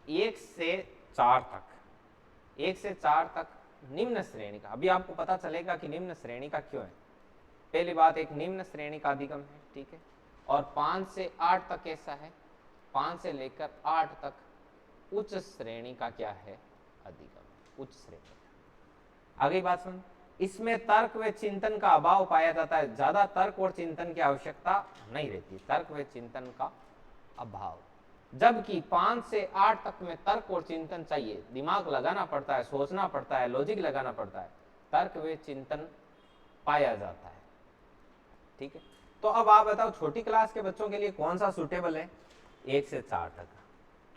1 से 4 तक, 1 से 4 तक निम्न श्रेणी का। अभी आपको पता चलेगा कि निम्न श्रेणी का क्यों है। पहली बात, एक निम्न श्रेणी का अधिगम है, ठीक है। और 5 से 8 तक कैसा है? 5 से लेकर 8 तक उच्च श्रेणी का क्या है? अधिगम, उच्च श्रेणी का। आगे बात सुन, इसमें तर्क व चिंतन का अभाव पाया जाता है। ज्यादा तर्क और चिंतन की आवश्यकता नहीं रहती, तर्क व चिंतन का अभाव। जबकि 5 से 8 तक में तर्क और चिंतन चाहिए, दिमाग लगाना पड़ता है, सोचना पड़ता है, लॉजिक लगाना पड़ता है, तर्क व चिंतन पाया जाता है, ठीक है। तो अब आप बताओ, छोटी क्लास के बच्चों के लिए कौन सा सूटेबल है? 1 से 4 तक,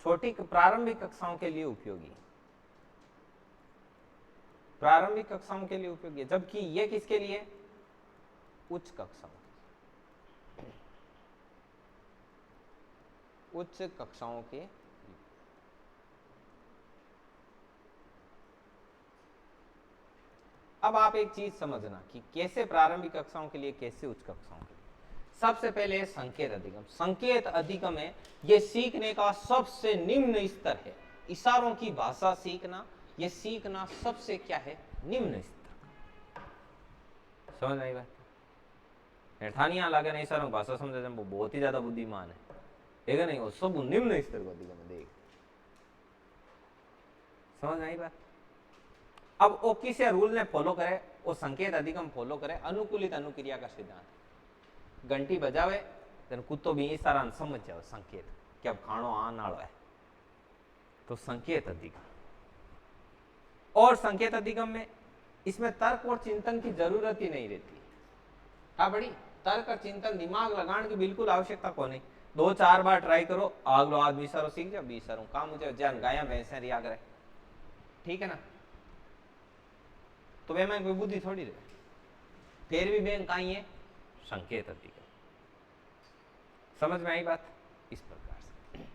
छोटी प्रारंभिक कक्षाओं के लिए उपयोगी है, प्रारंभिक कक्षाओं के लिए उपयोगी है। जबकि ये किसके लिए? उच्च कक्षाओं, उच्च कक्षाओं के। अब आप एक चीज समझना कि कैसे प्रारंभिक कक्षाओं के लिए, कैसे उच्च कक्षाओं के लिए। सबसे पहले संकेत अधिगम। संकेत अधिगम है ये सीखने का सबसे निम्न स्तर है। इशारों की भाषा सीखना, ये सीखना सबसे क्या है? निम्न स्तर। समझ आई बात? हेठानिया लागे नहीं इशारों की भाषा समझे, वो बहुत ही ज्यादा बुद्धिमान है, ठीक है नहीं? वो सब निम्न स्तर को अधिगम देख। समझ आई बात? अब वो किस रूल ने फॉलो करे? वो संकेत अधिगम फॉलो करे, अनुकूलित अनुक्रिया का सिद्धांत। घंटी बजावे तेन कुत्तो भी इशारा समझ जाओ संकेत कि अब खाणो आने वालो है, तो संकेत अधिगम। और संकेत अधिगम में इसमें तर्क और चिंतन की जरूरत ही नहीं रहती। हाँ बड़ी, तर्क और चिंतन दिमाग लगाने की बिल्कुल आवश्यकता को नहीं। 2-4 बार ट्राई करो, अगलो आदमी इशारो सीख जाओ, 20 काम मुझे जान गाया भैंसे रिया करे, ठीक है ना। तो वे में कोई बुद्धि थोड़ी रहे। फिर भी बैंक आई है संकेत अधिगम। समझ में आई बात? इस प्रकार से।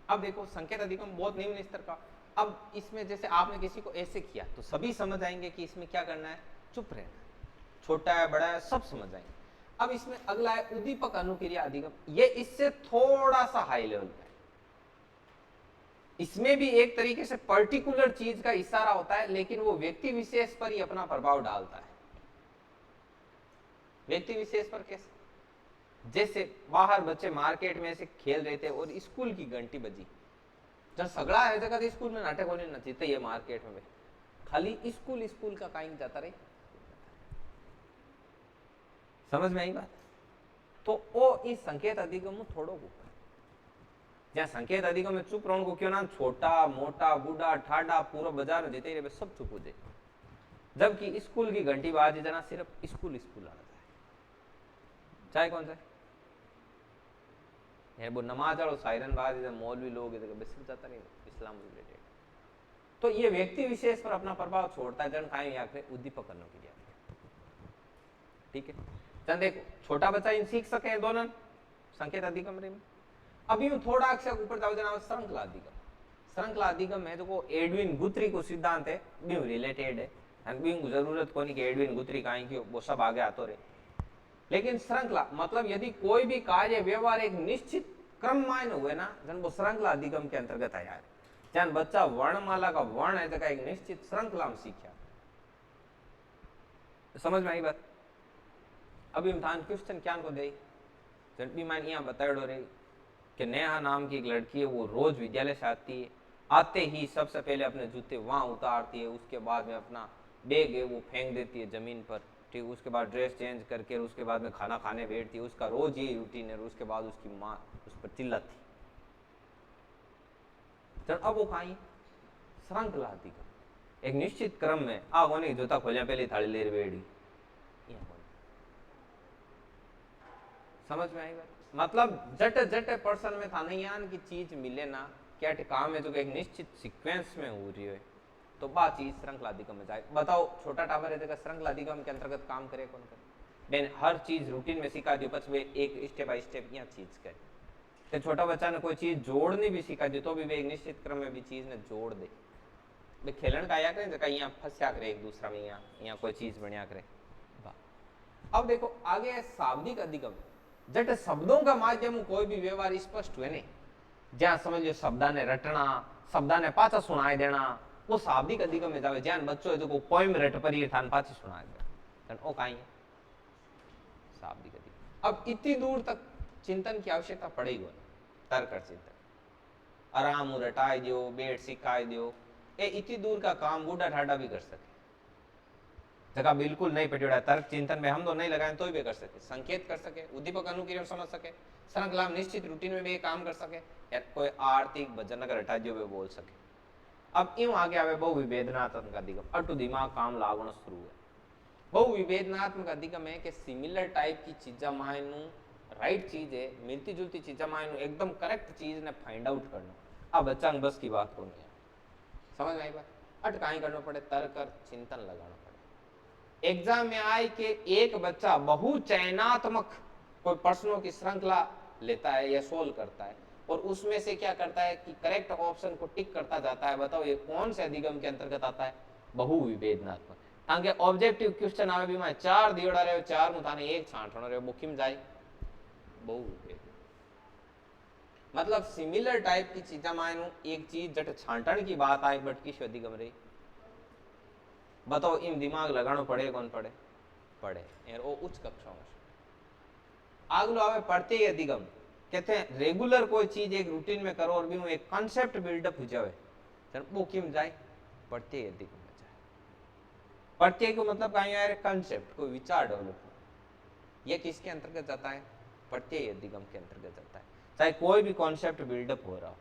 अब देखो, संकेत अधिगम बहुत निम्न स्तर का। अब इसमें जैसे आपने किसी को ऐसे किया तो सभी समझ आएंगे कि इसमें क्या करना है, चुप रहना, छोटा है बड़ा है सब समझ आएंगे। अब इसमें अगला है उद्दीपक अनुक्रिया अधिगम। ये इससे थोड़ा सा हाई लेवल पे, इसमें भी एक तरीके से पर्टिकुलर चीज का इशारा होता है, लेकिन वो व्यक्ति विशेष पर ही अपना प्रभाव डालता है। व्यक्ति विशेष पर कैसे? जैसे बाहर बच्चे मार्केट में ऐसे खेल रहे थे और स्कूल की घंटी बजी, जब सगड़ा है जगह स्कूल में नाटक होने न जीते, ये मार्केट में खाली स्कूल स्कूल का काइंग जाता रहे। समझ में आई बात? तो वो इस संकेत अधिगम में थोड़ो ऊपर, ज्यादा संकेत अधिगम में चुप रहने को क्यों ना, छोटा मोटा बूढ़ा ठाडा पूरा बाजार में जीते रहे सब चुप हो जाए, जबकि स्कूल की घंटी बाजी जना सिर्फ स्कूल स्कूल आना चाहे कौन सा है वो नमाज वालों सायरन बाज मौलवी लोग बस जाता नहीं इस्लाम रिलेटेड। तो ये व्यक्ति विशेष पर अपना प्रभाव छोड़ता है, जन कायम आखिर उद्दीपक करने के लिए, ठीक है। जन देखो छोटा बच्चा इन सीख सके दोनों संकेत अधिगम रे में। अभी यूं थोड़ा अक्षर ऊपर जाओ जना श्रृंखला अधिगम, श्रृंखला अधिगम है जो एडविन गुथरी को सिद्धांत है, ब्यू रिलेटेड है, जरूरत को नहीं कि एडविन गुथरी कहीं की वो सब आगे आतो रहे, लेकिन श्रृंखला मतलब यदि कोई भी कार्य व्यवहार एक निश्चित क्रम मायने हुए ना, जन वो श्रृंखला अधिगम के अंतर्गत आया है। जन बच्चा वर्णमाला का वर्ण है तो एक निश्चित श्रृंखला में सीखा, समझ में आई बात। अभी इम्तिहान क्वेश्चन क्या को दे, जन भी मान यहाँ बताओ रही कि नेहा नाम की एक लड़की है, वो रोज विद्यालय से आती है, आते ही सबसे पहले अपने जूते वहां उतारती है, उसके बाद में अपना बैग है वो फेंक देती है जमीन पर, ठीक, उसके बाद ड्रेस चेंज करके उसके बाद में खाना खाने बैठती है, उसका रोज ये रूटीन है। उसके बाद उसकी माँ उस पर चिल्लाती, अब वो कहीं श्रृंखला अधिगम, एक निश्चित क्रम में आ होने जूता खोलिया पहले थाली ले बैठी, समझ में आई बात। मतलब जट जट पर्सन में था नहीं आन की चीज मिले ना, क्या काम है जो एक निश्चित सीक्वेंस में हो रही है, तो बात चीज श्रृंखला अधिगम में जाए। बताओ छोटा टावर है श्रृंखला अधिगम के अंतर्गत काम करे कौन करे, बेन हर चीज रूटीन में सिखा दी, बस वे एक स्टेप बाय स्टेप यहाँ चीज करे। तो छोटा बच्चा ने कोई चीज जोड़नी भी सिखा दी तो भी वे एक निश्चित क्रम में भी चीज ने जोड़ दे। वे खेलन का आया करें यहाँ फंसा करे एक दूसरा में, यहाँ कोई चीज बनिया करे। अब देखो आगे शाब्दिक अधिगम, जट शब्दों का माध्यम कोई भी व्यवहार स्पष्ट हुए नहीं, ज्યાં समझो शब्दा ने रटना, शब्दा ने पाछा सुनाई देना, वो शाब्दिक अधिगम में जावे। ज्यान बच्चों जो पोएम रट पर थान पाछी सुनाई दे, ओ काई है शाब्दिक अधिगम। अब इतनी दूर तक चिंतन की आवश्यकता पड़ेगी, तर्क चिंतन, आराम रटाई दियो, बेट सिखाई दियो, ए इतनी दूर का काम बूढ़ा ठाडा भी कर सके, जगह बिल्कुल नहीं पटियोड़ा तर्क चिंतन में हम तो नहीं लगाए तो भी कर सके, संकेत कर सके, उद्दीपक अनुक्रिया समझ सके, श्रृंखला निश्चित रूटीन में भी काम कर सके, या कोई आर्थिक भजन अगर हटा दियो वे बोल सके। अब यूं आगे आवे बहु विभेदनात्मक अधिगम, अटू दिमाग काम लागना शुरू है। बहु विभेदनात्मक अधिगम है कि सिमिलर टाइप की चीजा मायनू राइट चीज है, मिलती जुलती चीजा मायनू एकदम करेक्ट चीज ने फाइंड आउट करना। अब बच्चा बस की बात को नहीं, समझ में आई बात। अटकाई करना पड़े, तर्क और चिंतन लगाना पड़े। एग्जाम में आए कि एक बच्चा बहु चयनात्मक कोई प्रश्नों की श्रृंखला लेता है या सोल्व करता है, और उसमें से क्या करता है कि करेक्ट ऑप्शन को टिक करता जाता है। बताओ ये कौन से अधिगम के अंतर्गत आता है? बहु विभेदनात्मक। કારણ કે ઓબ્જેક્ટિવ ક્વેશ્ચન આવે બીમાં ચાર દિયોડા રહે, ચાર નું તાને એક છાંટણો રહે, બુકીમ જાય बहु विभेद। मतलब सिमिलर टाइप की चीजा मायनू एक चीज जट छांटण की बात आए बटकी शो अधिगम रही। बताओ इन दिमाग लगाना पड़े कौन पड़े पड़े यार वो उच्च कक्षाओं में। आगलो आवे पढ़ते अधिगम, कहते हैं रेगुलर कोई चीज एक रूटीन में करो और भी एक कॉन्सेप्ट बिल्डअप हो जाए, वो किम जाए पढ़ते अधिगम में जाए। पढ़ते को मतलब कहीं यार कॉन्सेप्ट कोई विचार डेवलप, ये किसके अंतर्गत जाता है? पढ़ते अधिगम के अंतर्गत जाता है। चाहे कोई भी कॉन्सेप्ट बिल्डअप हो रहा हो,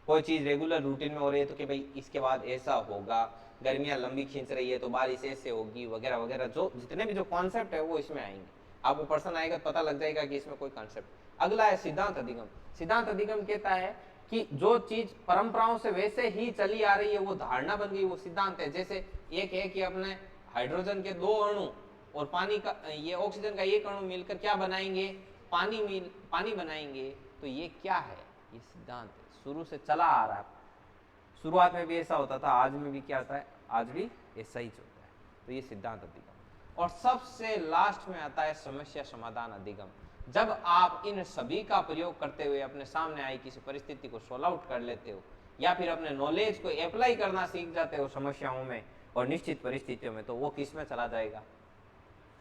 कोई चीज रेगुलर रूटीन में हो रही है तो कि भाई इसके बाद ऐसा होगा, गर्मियां लंबी खींच रही है तो बारिश ऐसे होगी वगैरह वगैरह, जो जितने भी जो कॉन्सेप्ट है वो इसमें आएंगे। आपको पर्सन आएगा पता लग जाएगा कि इसमें कोई कॉन्सेप्ट। अगला है सिद्धांत अधिगम। सिद्धांत अधिगम कहता है कि जो चीज परंपराओं से वैसे ही चली आ रही है वो धारणा बन गई, वो सिद्धांत है। जैसे एक है कि अपने हाइड्रोजन के दो अणु और पानी का ये ऑक्सीजन का एक अणु मिलकर क्या बनाएंगे? पानी बनाएंगे। तो ये क्या है? ये सिद्धांत है, शुरू से चला आ रहा है। शुरुआत में भी ऐसा होता था, आज में भी क्या होता है? आज भी ऐसा ही होता है। तो ये सिद्धांत अधिगम। और सबसे लास्ट में आता है समस्या समाधान अधिगम। जब आप इन सभी का प्रयोग करते हुए अपने सामने आई किसी परिस्थिति को सॉल्व आउट कर लेते हो, या फिर अपने नॉलेज को अप्लाई करना सीख जाते हो समस्याओं में और निश्चित परिस्थितियों में, तो वो किस में चला जाएगा?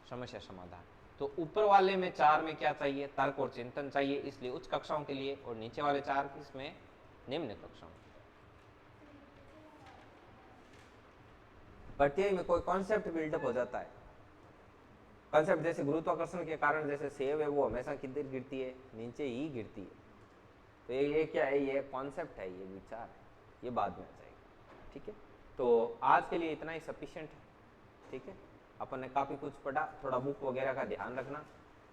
समस्या समाधान। तो ऊपर वाले में 4 में क्या चाहिए? तर्क और चिंतन चाहिए, इसलिए उच्च कक्षाओं के लिए, और नीचे वाले 4 किसमें? निम्न कक्षाओं। प्रत्यय में कोई कॉन्सेप्ट बिल्डअप हो जाता है, कंसेप्ट जैसे गुरुत्वाकर्षण के कारण जैसे सेब है वो हमेशा किधर गिरती है, नीचे ही गिरती है। तो ये क्या है, ये कॉन्सेप्ट है, ये विचार है, ये बाद में आ जाएगा। ठीक है, तो आज के लिए इतना ही सफिशिएंट है। ठीक है, अपन ने काफी कुछ पढ़ा, थोड़ा बुक वगैरह का ध्यान रखना,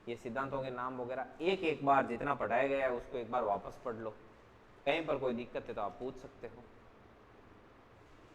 ये सिद्धांतों के नाम वगैरह एक एक बार जितना पढ़ाया गया है उसको एक बार वापस पढ़ लो। कहीं पर कोई दिक्कत है तो आप पूछ सकते हो।